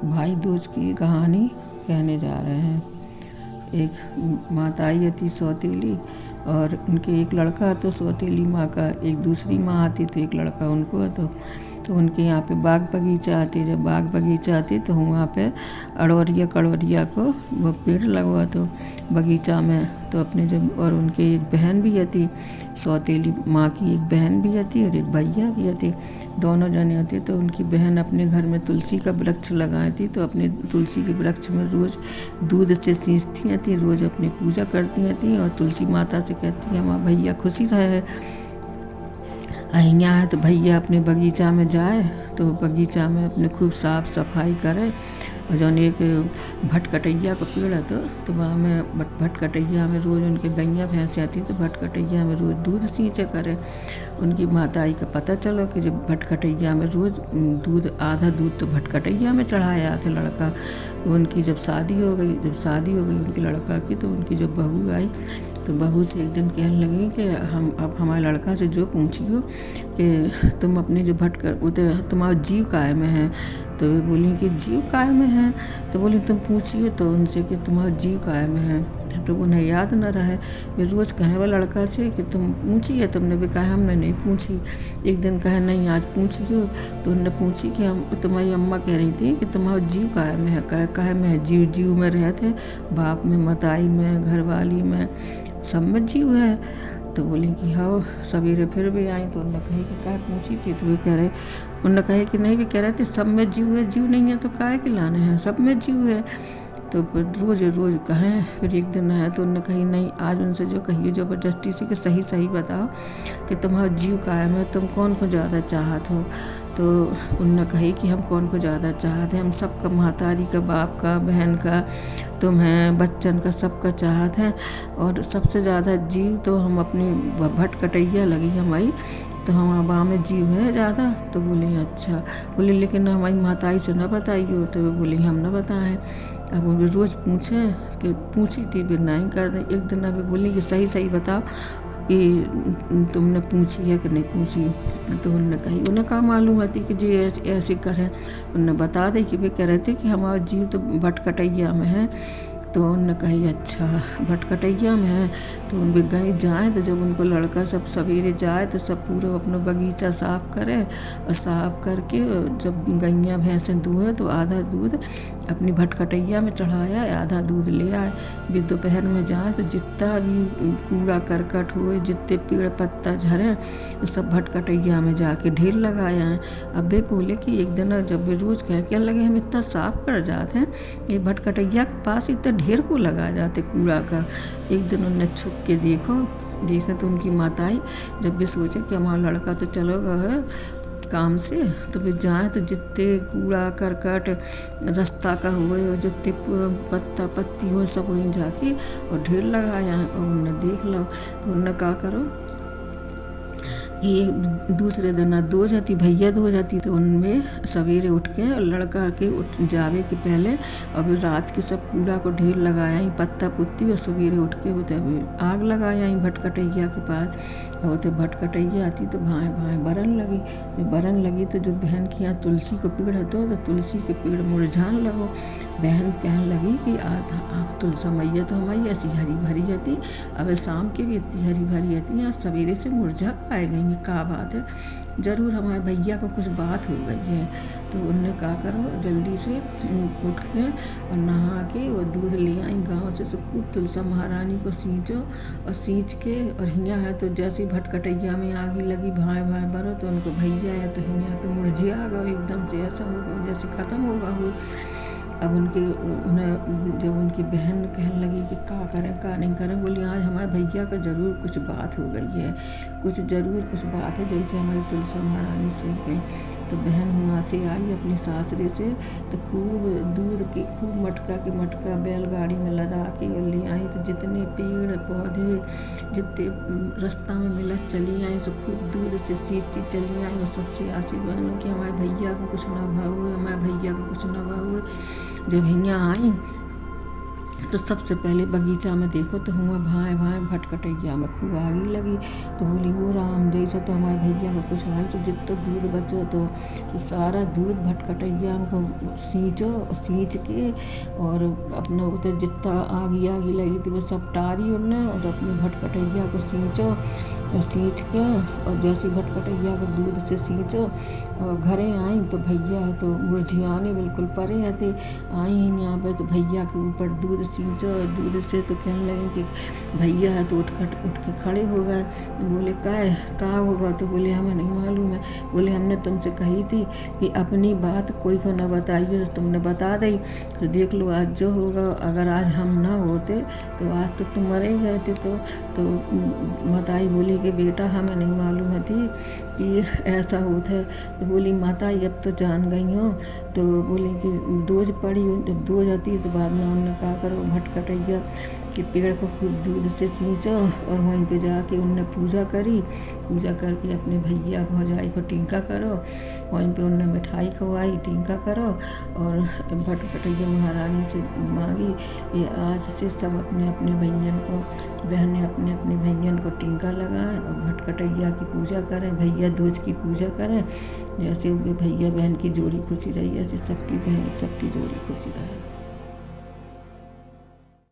भाई दूज की कहानी कहने जा रहे हैं। एक माताई थी सौतेली और उनके एक लड़का तो सौतेली माँ का, एक दूसरी माँ आती तो एक लड़का उनको तो उनके यहाँ पे बाग बगीचा आती। जब बाग बगीचा आती तो वहाँ पे अड़ोरिया कड़ोरिया को वो पेड़ लगवा तो बगीचा में तो अपने जब और उनके एक बहन भी थी, सौतेली माँ की एक बहन भी थी और एक भैया भी थी, दोनों जने होते। तो उनकी बहन अपने घर में तुलसी का वृक्ष लगाई थी तो अपने तुलसी के वृक्ष में रोज़ दूध से सींचती थी, रोज़ अपनी पूजा करती थी और तुलसी माता से कहती है माँ भैया खुशी रहे। अहिया है तो भैया अपने बगीचा में जाए तो बगीचा में अपने खूब साफ सफाई करे और जौन एक भटकटैया का पेड़ है तो वहाँ में भटकटैया में रोज़ उनके गैया भैंस आती तो भटकटैया में रोज़ दूध सींचे करे। उनकी माताई का पता चलो कि जब भटकटैया में रोज़ दूध आधा दूध तो भटकटैया में चढ़ाया था लड़का। तो उनकी जब शादी हो गई उनके लड़का की, तो उनकी जब बहू आई तो बहू से एक दिन कहने लगी कि हम अब हमारे लड़का से जो पूछियो कि तुम अपने जो तुम्हारा जीव काय में है। तो वे बोली कि जीव काय में है। तो बोली तुम पूछियो तो उनसे कि तुम्हारा जीव काय में है। तो उन्हें याद न रहे। वे रोज़ कहे वह लड़का से कि तुम पूछी है। तुमने भी कहा हमने नहीं पूछी। एक दिन कहे नहीं आज पूछियो। तो उन्होंने पूछी कि हम तुम्हारी अम्मा कह रही थी कि तुम्हारा जीव काय में है। काहे में है? जीव में रहते, बाप में, मताई में, घरवाली में, सब में जीव है। तो बोली कि हाँ। सवेरे फिर भी आई तो उन्होंने कही कि काहे पूछी थी। तो वे कह रहे, उन्होंने कहे कि नहीं, भी कह रहे थे सब में जीव है, जीव नहीं है तो काहे के लाने हैं, सब में जीव है। तो फिर रोज़ कहें। फिर एक दिन आया तो उन्होंने कही नहीं, आज उनसे जो कहिए ज़बरदस्ती से कि सही बताओ कि तुम्हारा जीव कायम है, तुम कौन को ज़्यादा चाहत हो। तो उन्होंने कही कि हम कौन को ज़्यादा चाहते हैं, हम सबका, महतारी का, बाप का, बहन का, तुम्हें, बच्चन का, सबका चाहत हैं। और सबसे ज़्यादा जीव तो हम अपनी भटकटैया लगी हमारी, तो हम वहाँ में जीव है ज़्यादा। तो बोली अच्छा। बोली लेकिन हमारी माताई से न बताइयो। तो वे बोली हम न बताएं। अब उन्हें रोज़ पूछें कि पूछी थी भी नहीं कर दें। एक दिन अभी बोली कि सही बताओ कि तुमने पूछी है कि नहीं पूछी। तो उन्होंने कही, उन्हें कहा मालूम होती कि जी ऐसे करें। उन्होंने बता दी कि वे कह रहे थे कि हमारा जीव तो भटकटैया में है। तो उन्होंने कही अच्छा भटकटैया में है। तो उन गई जाएँ तो जब उनको लड़का सब सवेरे जाए तो सब पूरा अपना बगीचा साफ़ करे और साफ़ करके जब गैया भैंसें दूहे तो आधा दूध अपनी भटकटैया में चढ़ाया, आधा दूध ले आए। वे दोपहर में जाए तो जितना भी कूड़ा करकट हुए, जितने पेड़ पत्ता झरे, तो सब भटकटैया में जाके ढेर लगाए हैं। अब वे बोले कि एक दिन जब वे रोज़ कहने लगे हम इतना साफ़ कर जाते हैं, ये भटकटैया के पास इतना ढेर को लगा जाते कूड़ा का। एक दिन उन्होंने छुप के देखा तो उनकी माताई जब भी सोचे कि हमारा लड़का तो चलो गया काम से, तो वे जाएँ तो जितने कूड़ा करकट रास्ता का हुए और जितने पत्ता पत्ती हो सब वहीं जाके और ढेर लगाया है। और उन्हें देख लो तो उन्हें क्या करो कि दूसरे दिन दो जाती भैया दो जाती। तो उनमें सवेरे उठ के लड़का के उठ जावे के पहले अब रात के सब कूड़ा को ढेर लगाया ही पत्ता पुत्ती, और सवेरे उठ के होते आग लगाया ही भटकटैया के पास। और होते भटकटैया आती तो भाएं बरन लगी। जब बरन लगी तो जो बहन के यहाँ तुलसी का पेड़ है तो तुलसी के पेड़ मुरझाने लगो। बहन कहने लगी कि तुलसा मैया तो हमारी ऐसी हरी भरी आती, अब शाम के भी इतनी हरी भरी आती, आज सवेरे से मुरझा आए गई। क्या बात है, ज़रूर हमारे भैया को कुछ बात हो गई है। तो उनने क्या करो जल्दी से उठ के और नहा के और दूध ले आई गांव से। खूब तुलसा महारानी को सींचो और सींच के और हियाँ है तो जैसे भटकटैया में आग लगी भाएं भरो तो उनको भैया है तो हियाँ पे मुरझिया गए एकदम से, ऐसा होगा जैसे ख़त्म होगा हुए। अब उन्हें जब उनकी बहन कहने लगी कि क्या करें क्या नहीं करें, बोली आज हमारे भैया का ज़रूर कुछ बात हो गई है, कुछ बात है। जैसे हमारी तुलसा महारानी सो गई तो बहन वहाँ से आई अपनी सासरे से, तो खूब दूध की खूब मटका बैलगाड़ी में लदा के और ले आई। तो जितने पेड़ पौधे जितने रास्ता में मिलत चली आई सो खूब दूध से सींचती चली आई और सबसे आशीर्वाद कि हमारे भैया को कुछ ना भाव हुए, हमारे भैया को कुछ ना भाव हुए। जब हियाँ आई तो सबसे पहले बगीचा में देखो तो हुआ भाए भाए भटकटैया में खूब आगी लगी। तो बोली वो राम जैसे तो हमारे भैया को कुछ भाई तो जितना दूध बचो तो सारा दूध भटकटैया को सींच के और अपने उधर जितना आगी लगी थी वो सब टारी उनने और अपने भटकटैया को सींचो और सींच के और जैसे भटकटैया को दूध से सींचो और घरे आई तो भैया तो मुरझियाने बिल्कुल परे थे। आई यहाँ पे तो भैया के ऊपर दूध सींचो और दूध से तो कहने लगे कि भैया है तो उठ के खड़े हो गए। बोले का होगा? तो बोले हमें नहीं मालूम है। बोले हमने तुमसे कही थी कि अपनी बात कोई को न बताइए, तो तुमने बता दी तो देख लो आज जो होगा। अगर आज हम ना होते तो आज तो तुम मरे ही गए थे। तो माताई बोली कि बेटा हमें नहीं मालूम है थी कि ऐसा होता है। तो बोली माताई अब तो जान गई हो। तो बोली कि दोज पड़ी, जब दोज आती इस बाद में उन्होंने कहा करो भटकटैया कि पेड़ को खूब दूध से सींचो और वहीं पे जाके उनने पूजा करी। पूजा करके अपने भैया भौजाई को टीका करो, वहीं पे उनने मिठाई खवाई, टीका करो और भटकटैया महारानी से मांगी ये आज से सब अपने अपने भैयन को बहनें अपने अपने भैयन को टीका लगाएं और भटकटैया की पूजा करें, भैया दूज की पूजा करें। जैसे भैया बहन की जोड़ी खुशी रही, ऐसे सबकी बहन सबकी जोड़ी खुशी रहे।